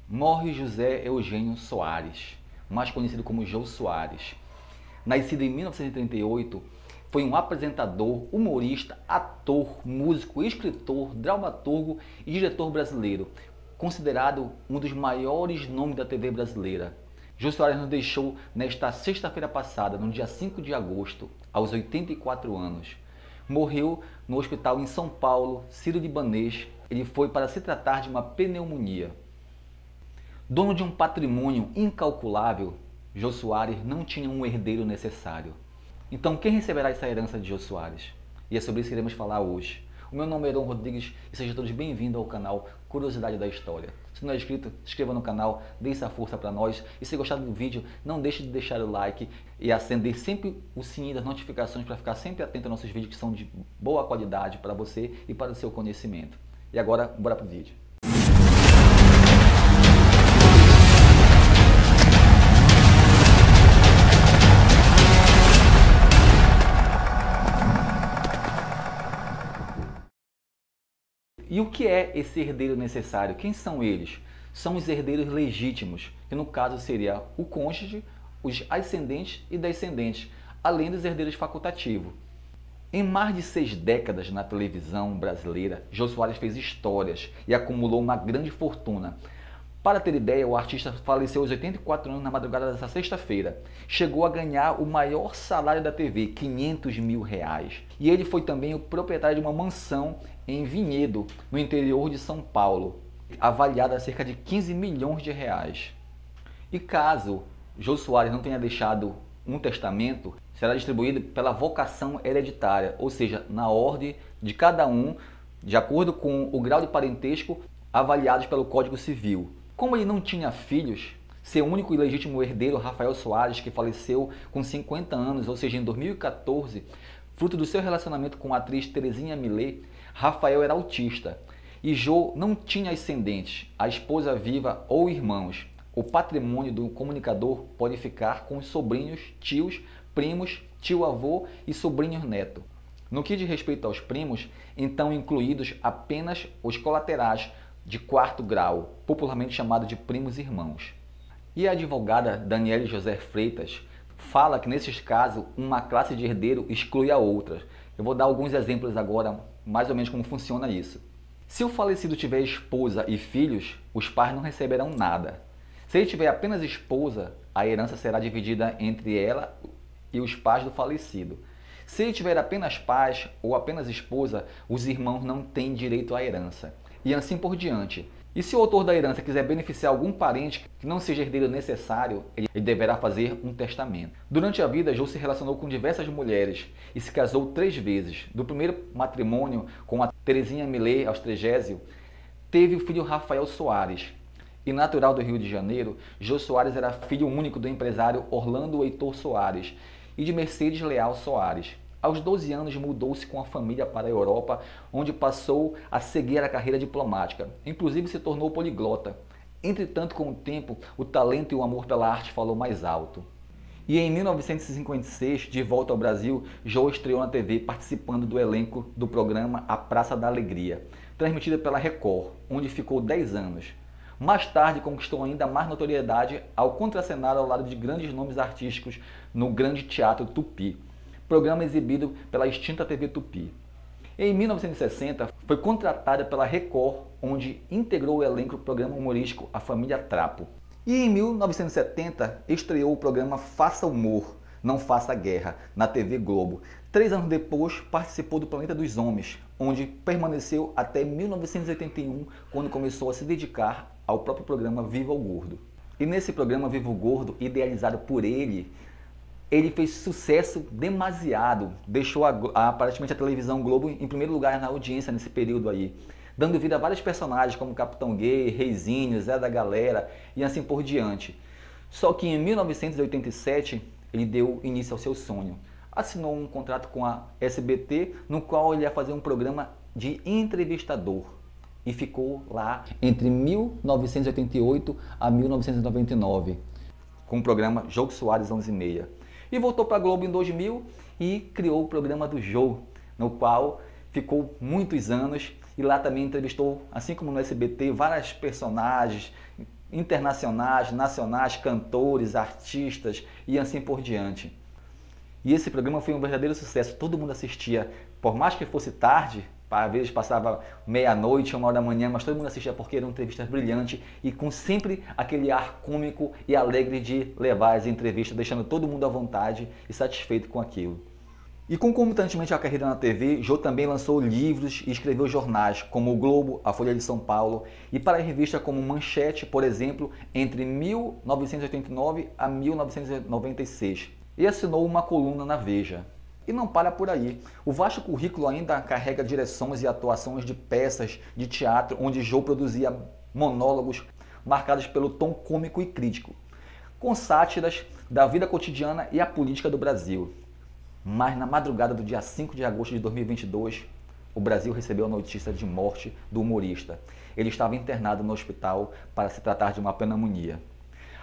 Morre José Eugênio Soares, mais conhecido como Jô Soares. Nascido em 1938, foi um apresentador, humorista, ator, músico, escritor, dramaturgo e diretor brasileiro, considerado um dos maiores nomes da TV brasileira. Jô Soares nos deixou nesta sexta-feira passada, no dia 5 de agosto, aos 84 anos. Morreu no hospital em São Paulo, sírio-libanês. Ele foi para se tratar de uma pneumonia. Dono de um patrimônio incalculável, Jô Soares não tinha um herdeiro necessário. Então quem receberá essa herança de Jô Soares? E é sobre isso que iremos falar hoje. O meu nome é Heron Rodrigues e sejam todos bem-vindos ao canal Curiosidade da História. Se não é inscrito, se inscreva no canal, dê essa força para nós. E se gostar do vídeo, não deixe de deixar o like e acender sempre o sininho das notificações para ficar sempre atento aos nossos vídeos que são de boa qualidade para você e para o seu conhecimento. E agora, bora para o vídeo. E o que é esse herdeiro necessário? Quem são eles? São os herdeiros legítimos, que no caso seria o cônjuge, os ascendentes e descendentes, além dos herdeiros facultativos. Em mais de 6 décadas na televisão brasileira, Jô Soares fez histórias e acumulou uma grande fortuna. Para ter ideia, o artista faleceu aos 84 anos na madrugada dessa sexta-feira. Chegou a ganhar o maior salário da TV, R$500 mil. E ele foi também o proprietário de uma mansão em Vinhedo, no interior de São Paulo, avaliada a cerca de R$15 milhões. E caso Jô Soares não tenha deixado um testamento, será distribuído pela vocação hereditária, ou seja, na ordem de cada um, de acordo com o grau de parentesco avaliados pelo Código Civil. Como ele não tinha filhos, seu único e legítimo herdeiro, Rafael Soares, que faleceu com 50 anos, ou seja, em 2014, fruto do seu relacionamento com a atriz Terezinha Millet, Rafael era autista e Jô não tinha ascendentes, a esposa viva ou irmãos. O patrimônio do comunicador pode ficar com os sobrinhos, tios, primos, tio-avô e sobrinhos neto. No que diz respeito aos primos, então incluídos apenas os colaterais de 4º grau, popularmente chamado de primos irmãos. E a advogada Daniele José Freitas fala que nesses casos uma classe de herdeiro exclui a outra. Eu vou dar alguns exemplos agora, mais ou menos como funciona isso. Se o falecido tiver esposa e filhos, os pais não receberão nada. Se ele tiver apenas esposa, a herança será dividida entre ela e os pais do falecido. Se ele tiver apenas pais ou apenas esposa, os irmãos não têm direito à herança. E assim por diante. E se o autor da herança quiser beneficiar algum parente que não seja herdeiro necessário, ele deverá fazer um testamento. Durante a vida, Jô se relacionou com diversas mulheres e se casou 3 vezes. Do primeiro matrimônio com a Terezinha Millet, aos 30, teve o filho Rafael Soares. E natural do Rio de Janeiro, Jô Soares era filho único do empresário Orlando Heitor Soares e de Mercedes Leal Soares. Aos 12 anos mudou-se com a família para a Europa, onde passou a seguir a carreira diplomática. Inclusive se tornou poliglota. Entretanto, com o tempo, o talento e o amor pela arte falou mais alto. E em 1956, de volta ao Brasil, Jô estreou na TV participando do elenco do programa A Praça da Alegria, transmitida pela Record, onde ficou 10 anos. Mais tarde conquistou ainda mais notoriedade ao contracenar ao lado de grandes nomes artísticos no Grande Teatro Tupi, programa exibido pela extinta TV Tupi. Em 1960, foi contratada pela Record, onde integrou o elenco do programa humorístico A Família Trapo. E em 1970, estreou o programa Faça Humor, Não Faça Guerra, na TV Globo. 3 anos depois, participou do Planeta dos Homens, onde permaneceu até 1981, quando começou a se dedicar ao próprio programa Viva o Gordo. E nesse programa Viva o Gordo, idealizado por ele fez sucesso demasiado, deixou aparentemente a televisão Globo em primeiro lugar na audiência nesse período aí, dando vida a vários personagens como Capitão Gay, Reizinho, Zé da Galera e assim por diante. Só que em 1987 ele deu início ao seu sonho. Assinou um contrato com a SBT, no qual ele ia fazer um programa de entrevistador. E ficou lá entre 1988 a 1999, com o programa Jô Soares 11h30. E voltou para a Globo em 2000 e criou o programa do Jô, no qual ficou muitos anos e lá também entrevistou, assim como no SBT, vários personagens internacionais, nacionais, cantores, artistas e assim por diante. E esse programa foi um verdadeiro sucesso, todo mundo assistia, por mais que fosse tarde, às vezes passava meia-noite, 1 hora da manhã, mas todo mundo assistia porque eram entrevistas brilhantes e com sempre aquele ar cômico e alegre de levar as entrevistas, deixando todo mundo à vontade e satisfeito com aquilo. E concomitantemente à carreira na TV, Jô também lançou livros e escreveu jornais, como o Globo, a Folha de São Paulo, e para revistas como Manchete, por exemplo, entre 1989 a 1996. E assinou uma coluna na Veja. E não para por aí. O vasto currículo ainda carrega direções e atuações de peças de teatro, onde Jô produzia monólogos marcados pelo tom cômico e crítico, com sátiras da vida cotidiana e a política do Brasil. Mas na madrugada do dia 5 de agosto de 2022, o Brasil recebeu a notícia de morte do humorista. Ele estava internado no hospital para se tratar de uma pneumonia.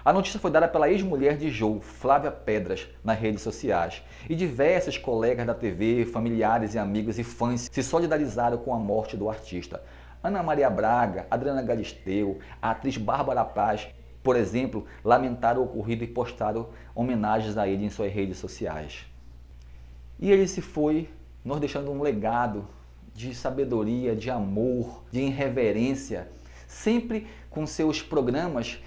A notícia foi dada pela ex-mulher de Jô, Flávia Pedras, nas redes sociais. E diversos colegas da TV, familiares e amigos e fãs se solidarizaram com a morte do artista. Ana Maria Braga, Adriana Galisteu, a atriz Bárbara Paz, por exemplo, lamentaram o ocorrido e postaram homenagens a ele em suas redes sociais. E ele se foi, nos deixando um legado de sabedoria, de amor, de irreverência, sempre com seus programas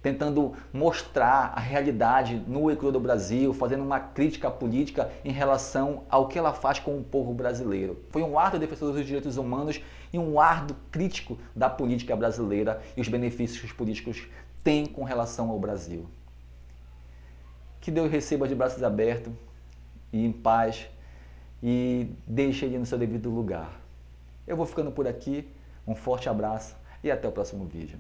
tentando mostrar a realidade nua e crua do Brasil, fazendo uma crítica política em relação ao que ela faz com o povo brasileiro. Foi um árduo defensor dos direitos humanos e um árduo crítico da política brasileira e os benefícios que os políticos têm com relação ao Brasil. Que Deus receba de braços abertos e em paz, e deixe ele no seu devido lugar. Eu vou ficando por aqui, um forte abraço e até o próximo vídeo.